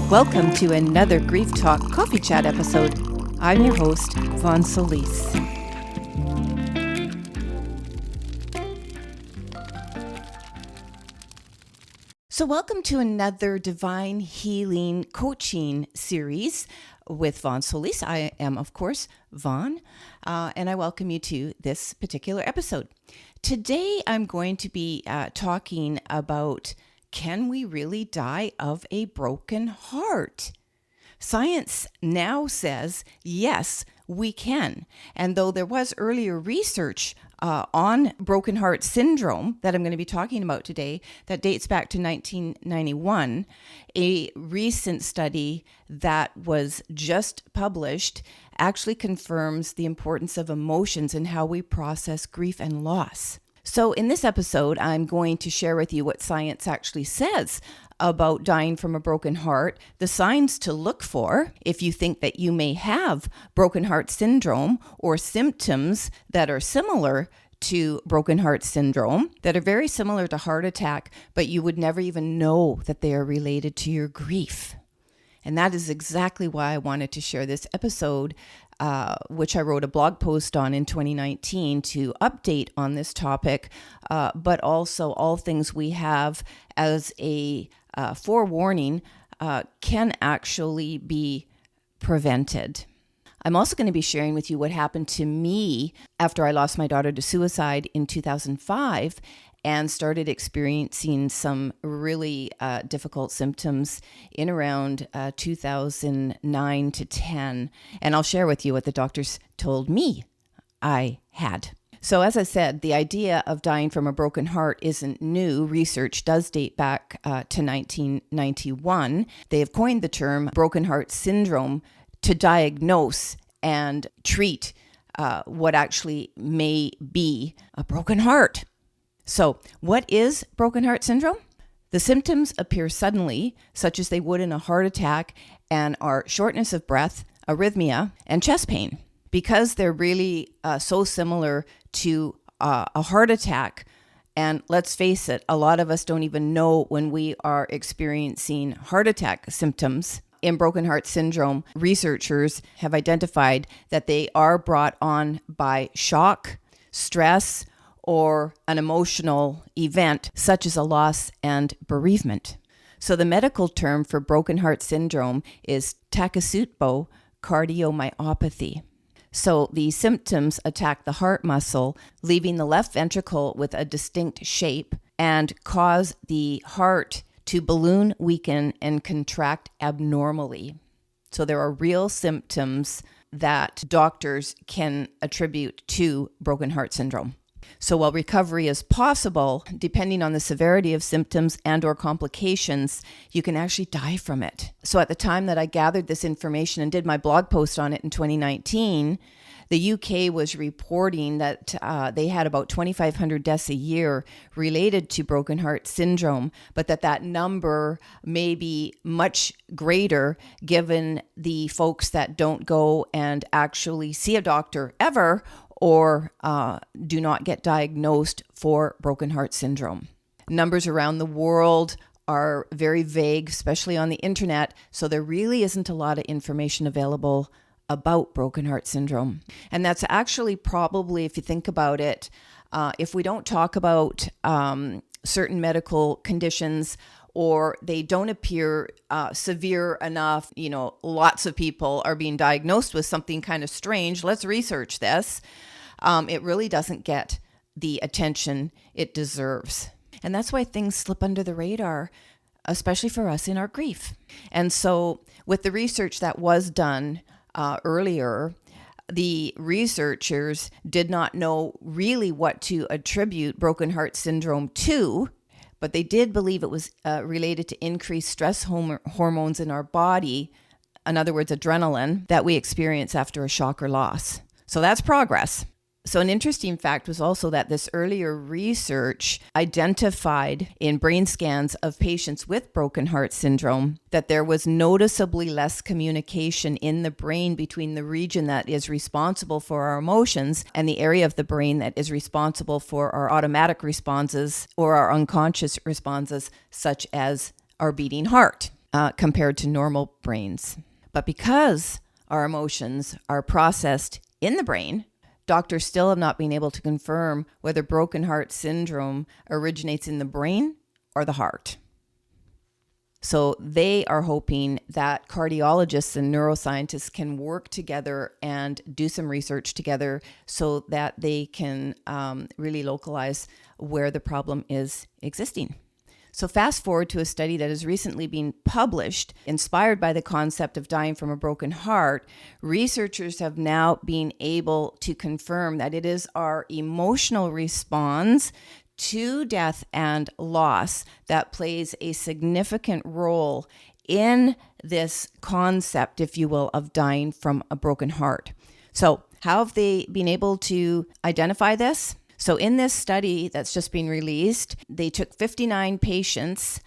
Welcome to another Grief Talk Coffee Chat episode. I'm your host, Vonne. So welcome to another Divine Healing Coaching series with Vonne. I am, of course, Vonne, and I welcome you to this particular episode. Today, I'm going to be talking about, can we really die of a broken heart? Science now says, yes, we can. And though there was earlier research on broken heart syndrome that I'm going to be talking about today that dates back to 1991, a recent study that was just published actually confirms the importance of emotions and how we process grief and loss. So in this episode, I'm going to share with you what science actually says about dying from a broken heart, the signs to look for if you think that you may have broken heart syndrome or symptoms that are similar to broken heart syndrome, that are very similar to heart attack, but you would never even know that they are related to your grief. And that is exactly why I wanted to share this episode, which I wrote a blog post on in 2019 to update on this topic, but also all things we have as a forewarning can actually be prevented. I'm also going to be sharing with you what happened to me after I lost my daughter to suicide in 2005 and started experiencing some really difficult symptoms in around 2009 to 10. And I'll share with you what the doctors told me I had. So as I said, the idea of dying from a broken heart isn't new. Research does date back to 1991. They have coined the term broken heart syndrome to diagnose and treat what actually may be a broken heart. So what is broken heart syndrome? The symptoms appear suddenly, such as they would in a heart attack, and are shortness of breath, arrhythmia, and chest pain. Because they're really so similar to a heart attack, and let's face it, a lot of us don't even know when we are experiencing heart attack symptoms. In broken heart syndrome, researchers have identified that they are brought on by shock, stress, or an emotional event such as a loss and bereavement. So the medical term for broken heart syndrome is Takotsubo cardiomyopathy. So the symptoms attack the heart muscle, leaving the left ventricle with a distinct shape and cause the heart to balloon, weaken, and contract abnormally. So there are real symptoms that doctors can attribute to broken heart syndrome. So while recovery is possible, depending on the severity of symptoms and or complications, you can actually die from it. So at the time that I gathered this information and did my blog post on it in 2019, the UK was reporting that they had about 2,500 deaths a year related to broken heart syndrome, but that number may be much greater given the folks that don't go and actually see a doctor ever or do not get diagnosed for broken heart syndrome. Numbers around the world are very vague, especially on the internet, so there really isn't a lot of information available about broken heart syndrome. And that's actually probably, if you think about it, if we don't talk about certain medical conditions or they don't appear severe enough, lots of people are being diagnosed with something kind of strange, let's research this. It really doesn't get the attention it deserves. And that's why things slip under the radar, especially for us in our grief. And so with the research that was done earlier, the researchers did not know really what to attribute broken heart syndrome to, but they did believe it was related to increased stress hormones in our body, in other words, adrenaline, that we experience after a shock or loss. So that's progress. So an interesting fact was also that this earlier research identified in brain scans of patients with broken heart syndrome that there was noticeably less communication in the brain between the region that is responsible for our emotions and the area of the brain that is responsible for our automatic responses or our unconscious responses, such as our beating heart. compared to normal brains. But because our emotions are processed in the brain, doctors still have not been able to confirm whether broken heart syndrome originates in the brain or the heart. So they are hoping that cardiologists and neuroscientists can work together and do some research together so that they can really localize where the problem is existing. So fast forward to a study that has recently been published, inspired by the concept of dying from a broken heart. Researchers have now been able to confirm that it is our emotional response to death and loss that plays a significant role in this concept, if you will, of dying from a broken heart. So how have they been able to identify this? So in this study that's just been released, they took 59 patients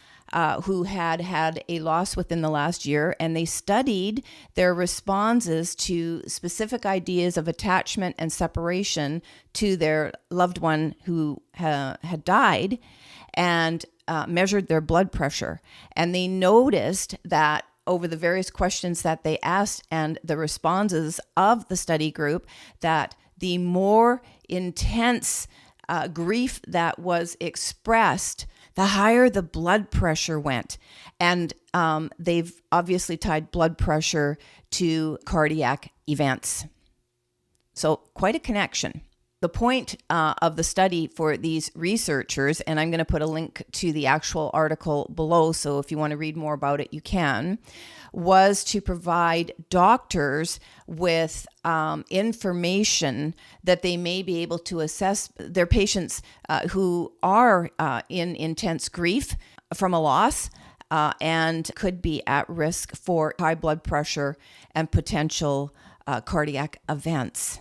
who had a loss within the last year, and they studied their responses to specific ideas of attachment and separation to their loved one who had died, and measured their blood pressure. And they noticed that over the various questions that they asked and the responses of the study group, that the more intense grief that was expressed, the higher the blood pressure went. And they've obviously tied blood pressure to cardiac events. So quite a connection. The point of the study for these researchers, and I'm going to put a link to the actual article below, so if you want to read more about it, you can, was to provide doctors with information that they may be able to assess their patients who are in intense grief from a loss and could be at risk for high blood pressure and potential cardiac events.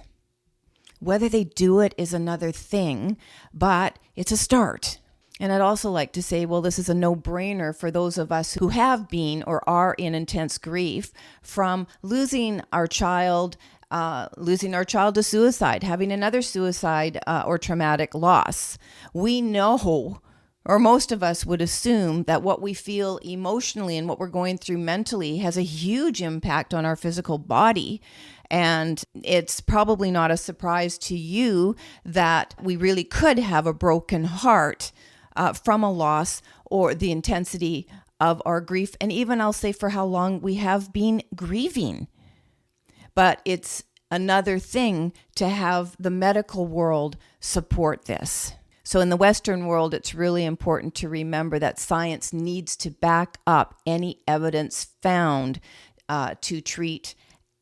Whether they do it is another thing, but it's a start. And I'd also like to say, well, this is a no-brainer for those of us who have been or are in intense grief from losing our child to suicide, having another suicide or traumatic loss. We know, or most of us would assume, that what we feel emotionally and what we're going through mentally has a huge impact on our physical body. And it's probably not a surprise to you that we really could have a broken heart from a loss or the intensity of our grief. And even I'll say for how long we have been grieving. But it's another thing to have the medical world support this. So in the Western world, it's really important to remember that science needs to back up any evidence found to treat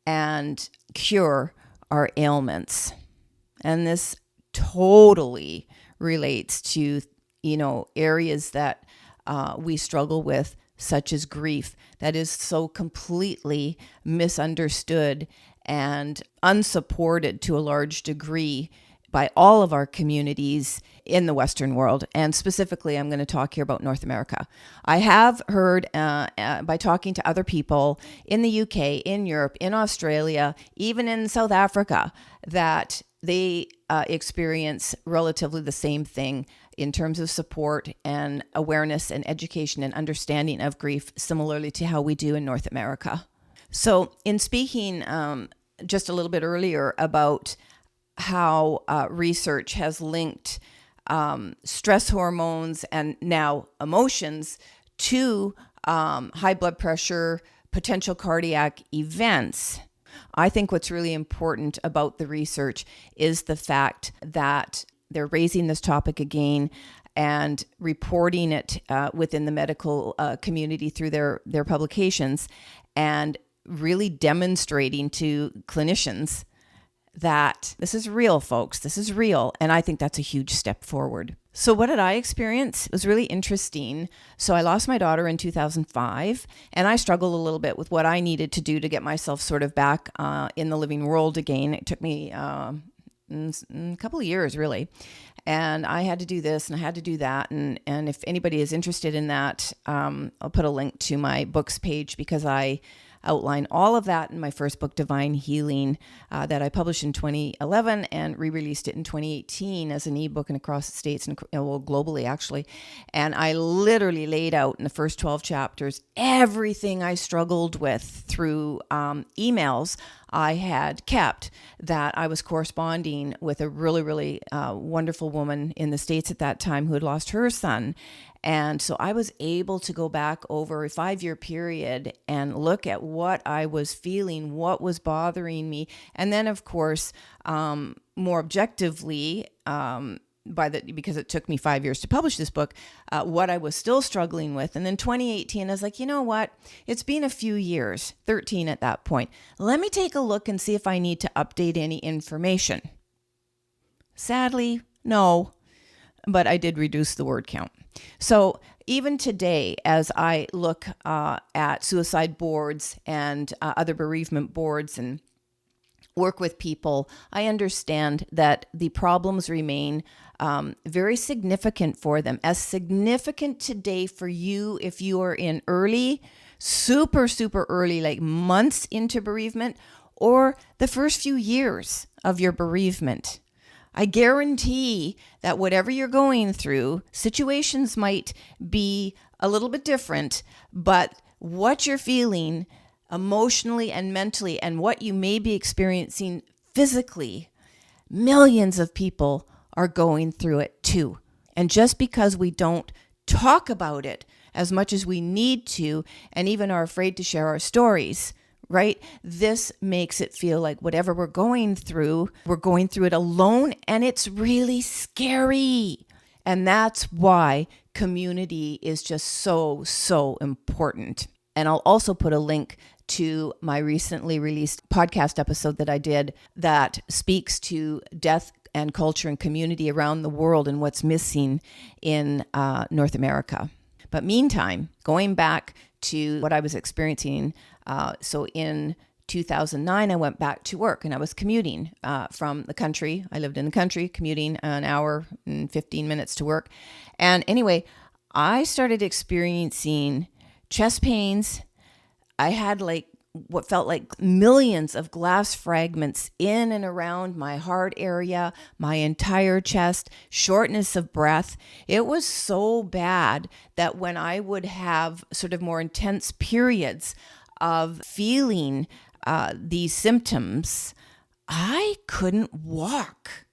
and cure our ailments. And this totally relates to, areas that we struggle with, such as grief, that is so completely misunderstood and unsupported to a large degree by all of our communities in the Western world. And specifically, I'm going to talk here about North America. I have heard by talking to other people in the UK, in Europe, in Australia, even in South Africa, that they experience relatively the same thing in terms of support and awareness and education and understanding of grief, similarly to how we do in North America. So in speaking just a little bit earlier about how research has linked stress hormones and now emotions to high blood pressure, potential cardiac events, I think what's really important about the research is the fact that they're raising this topic again and reporting it within the medical community through their publications, and really demonstrating to clinicians that this is real, folks. This is real. And I think that's a huge step forward. So what did I experience? It was really interesting. So I lost my daughter in 2005, and I struggled a little bit with what I needed to do to get myself sort of back in the living world again. It took me a couple of years, really. And I had to do this and I had to do that. And if anybody is interested in that, I'll put a link to my books page, because I outline all of that in my first book, Divine Healing, that I published in 2011 and re-released it in 2018 as an ebook and across the States and globally, actually. And I literally laid out in the first 12 chapters everything I struggled with through emails I had kept, that I was corresponding with a really, really wonderful woman in the States at that time who had lost her son. And so I was able to go back over a 5-year period and look at what I was feeling, what was bothering me. And then, of course, more objectively, because it took me 5 years to publish this book, what I was still struggling with. And then 2018, I was like, you know what? It's been a few years, 13 at that point. Let me take a look and see if I need to update any information. Sadly, no, but I did reduce the word count. So even today, as I look at suicide boards and other bereavement boards and work with people, I understand that the problems remain very significant for them. As significant today for you if you are in early, super early, like months into bereavement, or the first few years of your bereavement. I guarantee that whatever you're going through, situations might be a little bit different, but what you're feeling emotionally and mentally and what you may be experiencing physically, millions of people are going through it too. And just because we don't talk about it as much as we need to, and even are afraid to share our stories, right? This makes it feel like whatever we're going through it alone, and it's really scary. And that's why community is just so important. And I'll also put a link to my recently released podcast episode that I did that speaks to death and culture and community around the world and what's missing in North America. But meantime, going back to what I was experiencing, so in 2009, I went back to work and I was commuting from the country. I lived in the country, commuting an hour and 15 minutes to work. And anyway, I started experiencing chest pains. I had what felt like millions of glass fragments in and around my heart area, my entire chest, shortness of breath. It was so bad that when I would have sort of more intense periods of feeling these symptoms, I couldn't walk.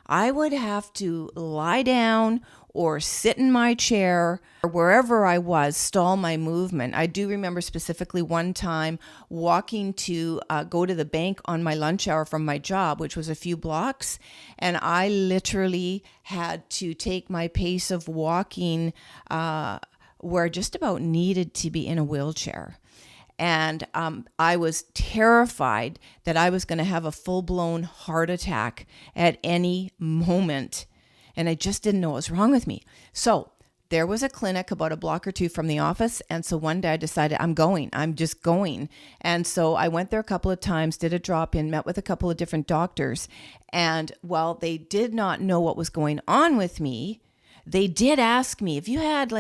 I would have to lie down or sit in my chair or wherever I was, stall my movement. I do remember specifically one time walking to go to the bank on my lunch hour from my job, which was a few blocks, and I literally had to take my pace of walking where I just about needed to be in a wheelchair. And I was terrified that I was going to have a full-blown heart attack at any moment. And I just didn't know what was wrong with me. So there was a clinic about a block or two from the office. And so one day I decided I'm just going. And so I went there a couple of times, did a drop-in, met with a couple of different doctors. And while they did not know what was going on with me, they did ask me if you had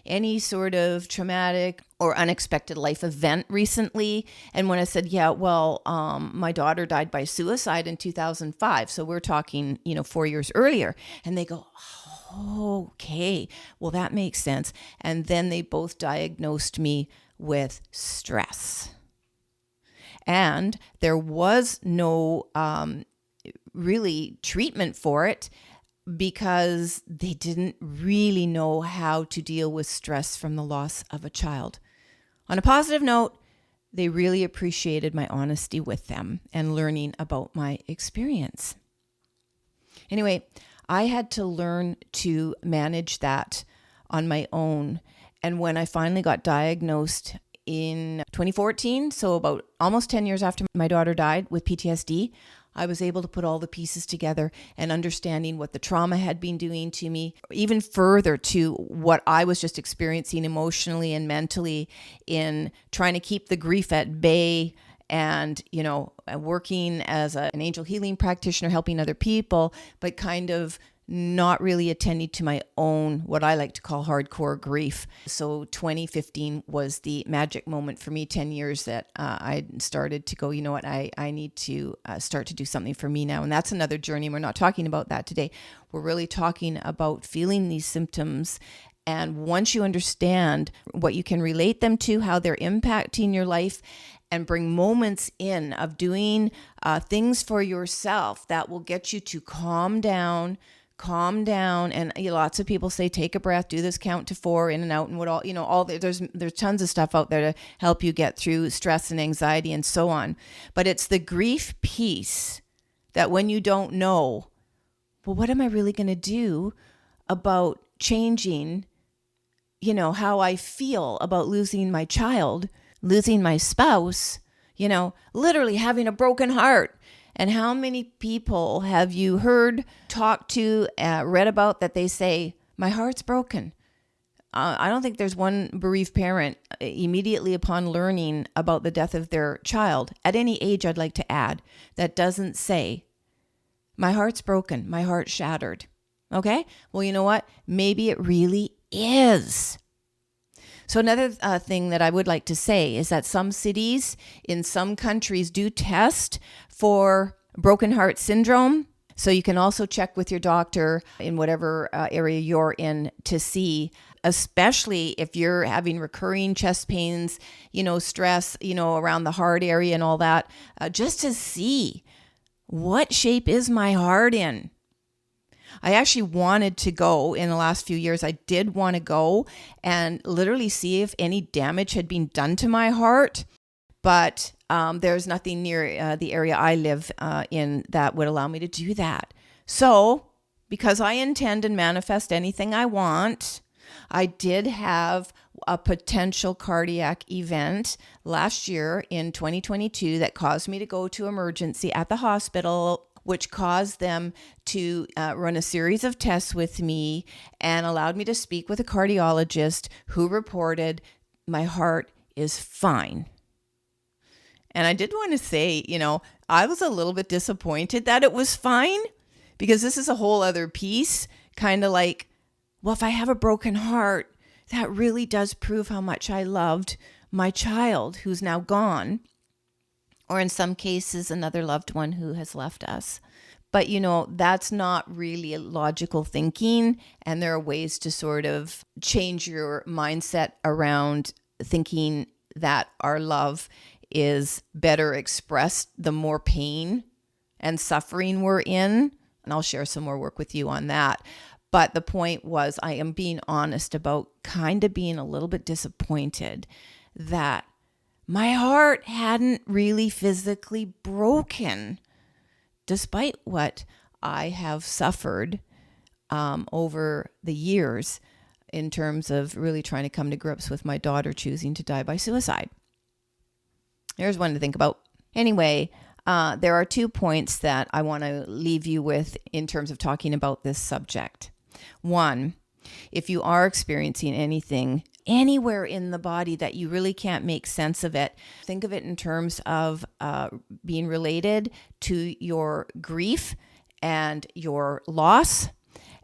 any sort of traumatic or unexpected life event recently. And when I said, yeah, well, my daughter died by suicide in 2005. So we're talking, 4 years earlier. And they go, oh, okay, well, that makes sense. And then they both diagnosed me with stress. And there was no really treatment for it, because they didn't really know how to deal with stress from the loss of a child. On a positive note, they really appreciated my honesty with them and learning about my experience. Anyway, I had to learn to manage that on my own. And when I finally got diagnosed in 2014, so about almost 10 years after my daughter died with PTSD, I was able to put all the pieces together and understanding what the trauma had been doing to me, even further to what I was just experiencing emotionally and mentally in trying to keep the grief at bay and, working as an angel healing practitioner, helping other people, but kind of not really attending to my own, what I like to call hardcore grief. So 2015 was the magic moment for me, 10 years that I started to go, you know what, I need to start to do something for me now. And that's another journey. We're not talking about that today. We're really talking about feeling these symptoms. And once you understand what you can relate them to, how they're impacting your life, and bring moments in of doing things for yourself that will get you to calm down. And lots of people say, take a breath, do this count to 4, in and out, and what all, there's tons of stuff out there to help you get through stress and anxiety and so on. But it's the grief piece that when you don't know, well, what am I really going to do about changing, how I feel about losing my child, losing my spouse, literally having a broken heart. And how many people have you heard, talked to, read about that they say, my heart's broken? I don't think there's one bereaved parent immediately upon learning about the death of their child, at any age I'd like to add, that doesn't say, my heart's broken, my heart's shattered. Okay? Well, you know what? Maybe it really is. So another thing that I would like to say is that some cities in some countries do test for broken heart syndrome. So you can also check with your doctor in whatever area you're in to see, especially if you're having recurring chest pains, stress, around the heart area and all that, just to see what shape is my heart in. I actually wanted to go in the last few years. I did want to go and literally see if any damage had been done to my heart. But there's nothing near the area I live in that would allow me to do that. So because I intend and manifest anything I want, I did have a potential cardiac event last year in 2022 that caused me to go to emergency at the hospital, which caused them to run a series of tests with me and allowed me to speak with a cardiologist who reported my heart is fine. And I did want to say, I was a little bit disappointed that it was fine, because this is a whole other piece, kind of like, well, if I have a broken heart, that really does prove how much I loved my child who's now gone, or in some cases, another loved one who has left us. But, that's not really a logical thinking. And there are ways to sort of change your mindset around thinking that our love is better expressed the more pain and suffering we're in. And I'll share some more work with you on that. But the point was, I am being honest about kind of being a little bit disappointed that my heart hadn't really physically broken, despite what I have suffered over the years in terms of really trying to come to grips with my daughter choosing to die by suicide. There's one to think about. Anyway, there are 2 points that I want to leave you with in terms of talking about this subject. One, if you are experiencing anything anywhere in the body that you really can't make sense of it, think of it in terms of being related to your grief and your loss.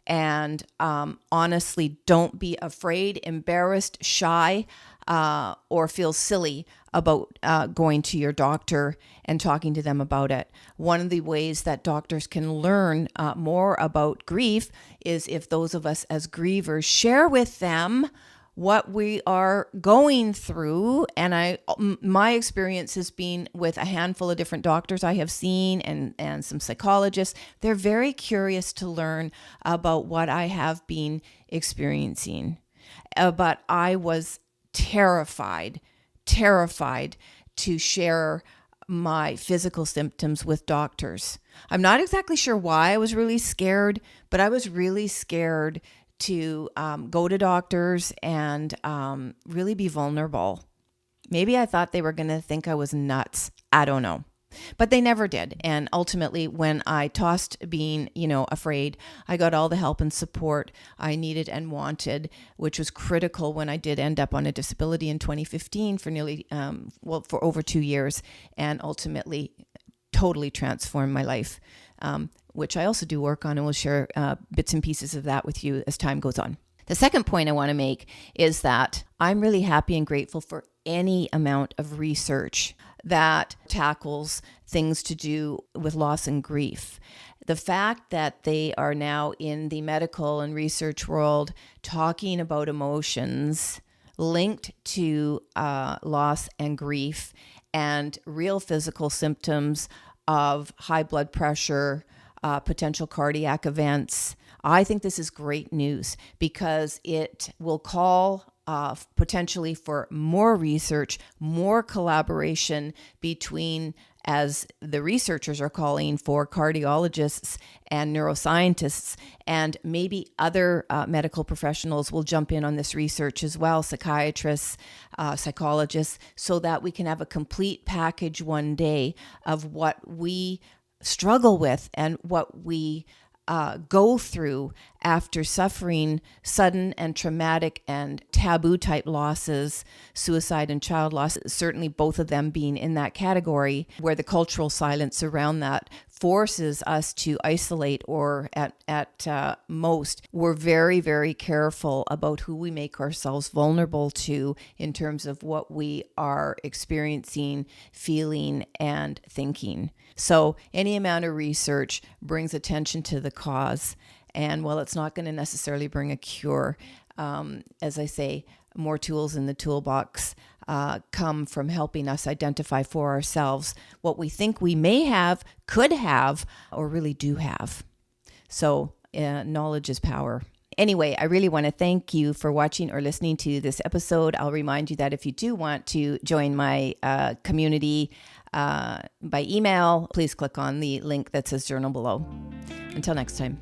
And honestly, don't be afraid, embarrassed, shy, or feel silly about going to your doctor and talking to them about it. One of the ways that doctors can learn more about grief is if those of us as grievers share with them what we are going through. And my experience has been with a handful of different doctors I have seen and some psychologists. They're very curious to learn about what I have been experiencing. But I was terrified to share my physical symptoms with doctors. I'm not exactly sure why I was really scared, but I was really scared to go to doctors and really be vulnerable. Maybe I thought they were going to think I was nuts. I don't know. But they never did. And ultimately, when I tossed being, afraid, I got all the help and support I needed and wanted, which was critical when I did end up on a disability in 2015 for nearly, for over 2 years, and ultimately totally transformed my life. which I also do work on, and we'll share bits and pieces of that with you as time goes on. The second point I want to make is that I'm really happy and grateful for any amount of research that tackles things to do with loss and grief. The fact that they are now in the medical and research world talking about emotions linked to loss and grief and real physical symptoms of high blood pressure, potential cardiac events. I think this is great news because it will call potentially for more research, more collaboration between, as the researchers are calling for, cardiologists and neuroscientists, and maybe other medical professionals will jump in on this research as well, psychiatrists, psychologists, so that we can have a complete package one day of what we struggle with and what we go through after suffering sudden and traumatic and taboo type losses, suicide and child loss, certainly both of them being in that category, where the cultural silence around that forces us to isolate, or at most, we're very, very careful about who we make ourselves vulnerable to in terms of what we are experiencing, feeling, and thinking. So any amount of research brings attention to the cause. And while it's not going to necessarily bring a cure, as I say, more tools in the toolbox come from helping us identify for ourselves what we think we may have, could have, or really do have. So knowledge is power. Anyway, I really want to thank you for watching or listening to this episode. I'll remind you that if you do want to join my community by email, please click on the link that says journal below. Until next time.